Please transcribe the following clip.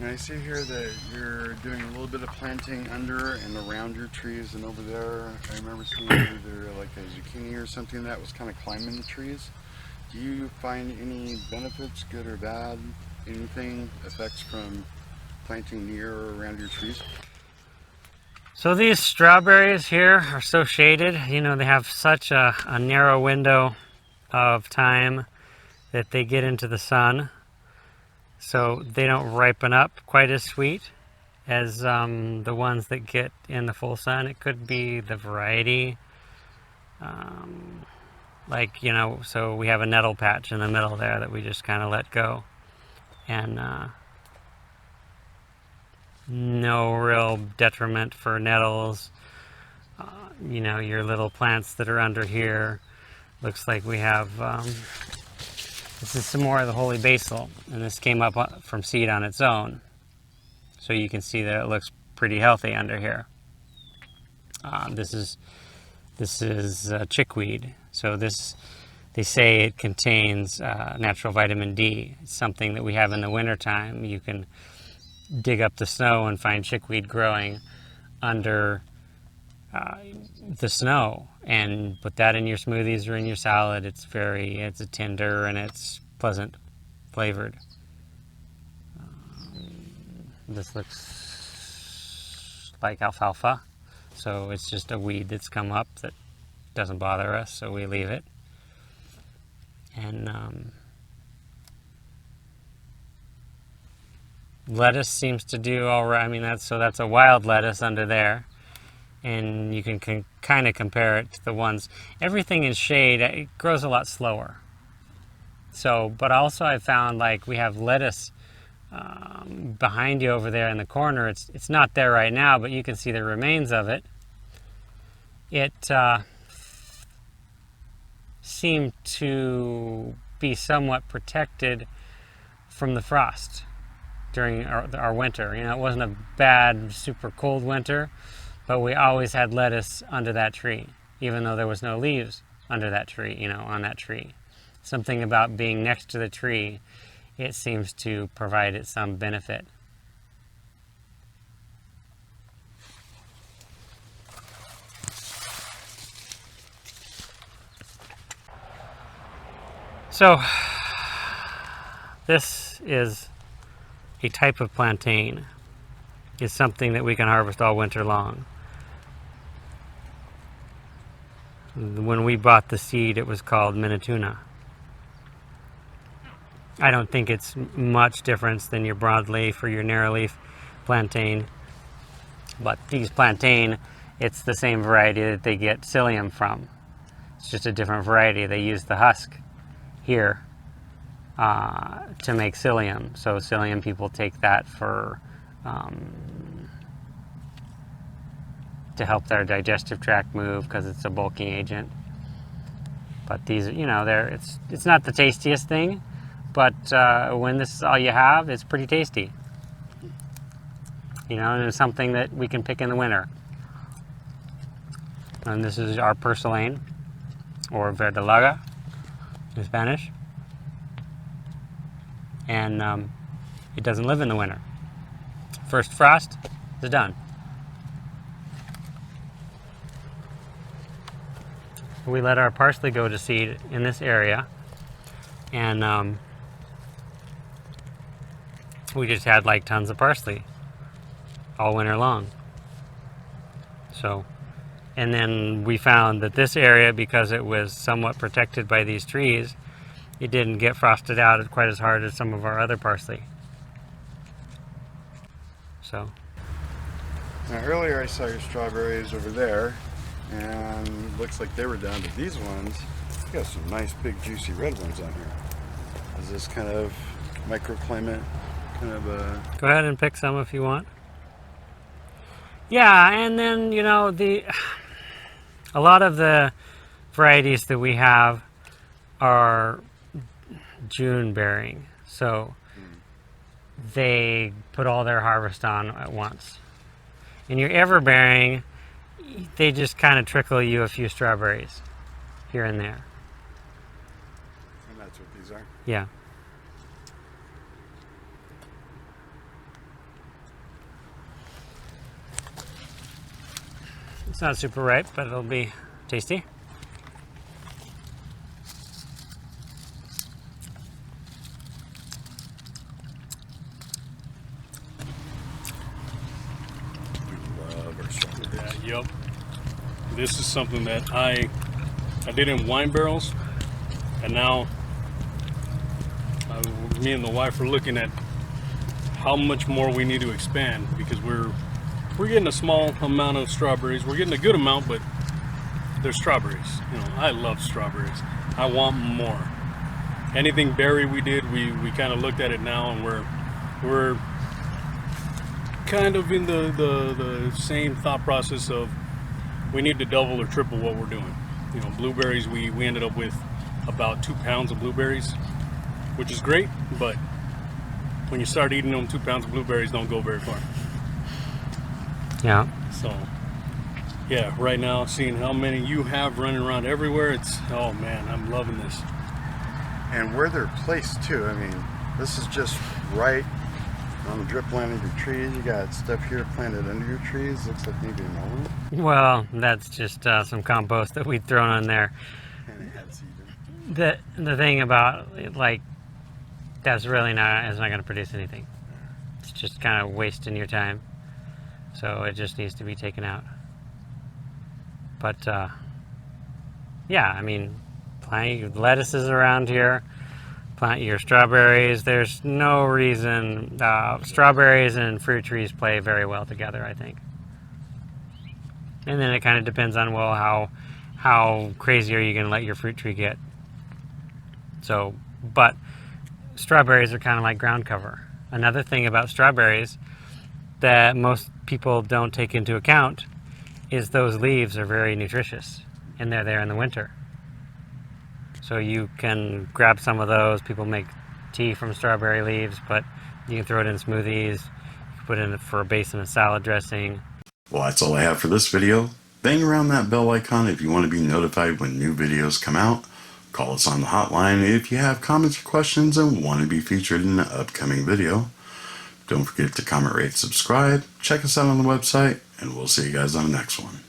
And I see here that you're doing a little bit of planting under and around your trees, and over there I remember seeing either like a zucchini or something that was kind of climbing the trees. Do you find any benefits, good or bad, anything, effects from planting near or around your trees? So these strawberries here are so shaded, you know, they have such a narrow window of time that they get into the sun. So they don't ripen up quite as sweet as the ones that get in the full sun. It could be the variety. Like, you know, so we have a nettle patch in the middle there that we just kind of let go. And no real detriment for nettles. You know, your little plants that are under here. Looks like we have, this is some more of the holy basil, and this came up from seed on its own. So you can see that it looks pretty healthy under here. This is chickweed. So this, they say it contains natural vitamin D. It's something that we have in the wintertime. You can dig up the snow and find chickweed growing under the snow, and put that in your smoothies or in your salad. It's a tender and it's pleasant flavored. This looks like alfalfa, so it's just a weed that's come up that doesn't bother us, so we leave it. And lettuce seems to do all right. I mean, that's a wild lettuce under there. And you can kind of compare it to the ones, everything in shade, it grows a lot slower. So, but also I found, like, we have lettuce behind you over there in the corner. It's not there right now, but you can see the remains of it. It seemed to be somewhat protected from the frost during our winter. You know, it wasn't a bad, super cold winter, but we always had lettuce under that tree, even though there was no leaves under that tree, you know, on that tree. Something about being next to the tree, it seems to provide it some benefit. So, this is a type of plantain. It's something that we can harvest all winter long. When we bought the seed, it was called Minituna. I don't think it's much difference than your broadleaf or your narrowleaf plantain. But these plantain, it's the same variety that they get psyllium from. It's just a different variety. They use the husk here to make psyllium. So psyllium, people take that for to help their digestive tract move because it's a bulking agent. But these, you know, it's not the tastiest thing, but when this is all you have, it's pretty tasty. You know, and it's something that we can pick in the winter. And this is our purslane, or verdolaga in Spanish. And it doesn't live in the winter. First frost is done. We let our parsley go to seed in this area, and we just had like tons of parsley all winter long. So, and then we found that this area, because it was somewhat protected by these trees, it didn't get frosted out quite as hard as some of our other parsley. So. Now earlier I saw your strawberries over there, and looks like they were done, but these ones, you got some nice big juicy red ones on here. Is this kind of microclimate, kind of a... Go ahead and pick some if you want. Yeah, and then, you know, a lot of the varieties that we have are June bearing, so they put all their harvest on at once. And your ever bearing, they just kind of trickle you a few strawberries here and there. And that's what these are? Yeah. It's not super ripe, but it'll be tasty. Love our strawberries. Yeah, yep. This is something that I did in wine barrels, and now me and the wife are looking at how much more we need to expand, because we're getting a small amount of strawberries. We're getting a good amount, but they're strawberries. You know, I love strawberries. I want more. Anything berry we did, we kind of looked at it now, and we're kind of in the same thought process of we need to double or triple what we're doing. You know, blueberries, we ended up with about 2 pounds of blueberries, which is great, but when you start eating them, 2 pounds of blueberries don't go very far. Yeah. So, yeah, right now, seeing how many you have running around everywhere, it's, oh man, I'm loving this. And where they're placed too. I mean, this is just right on the drip line of your trees. You got stuff here planted under your trees. Looks like maybe an olive. Well, that's just some compost that we'd thrown on there. And it had seed. The thing about like that's really not, it's not going to produce anything. It's just kind of wasting your time. So it just needs to be taken out. But yeah, I mean, plant your lettuces around here, plant your strawberries. There's no reason, strawberries and fruit trees play very well together, I think. And then it kind of depends on, well, how crazy are you going to let your fruit tree get? So, but strawberries are kind of like ground cover. Another thing about strawberries that most people don't take into account is those leaves are very nutritious, and they're there in the winter. So you can grab some of those. People make tea from strawberry leaves, but you can throw it in smoothies. You can put it in for a base in a salad dressing. Well, that's all I have for this video. Bang around that bell icon if you want to be notified when new videos come out. Call us on the hotline if you have comments or questions and want to be featured in an upcoming video. Don't forget to comment, rate, subscribe. Check us out on the website, and we'll see you guys on the next one.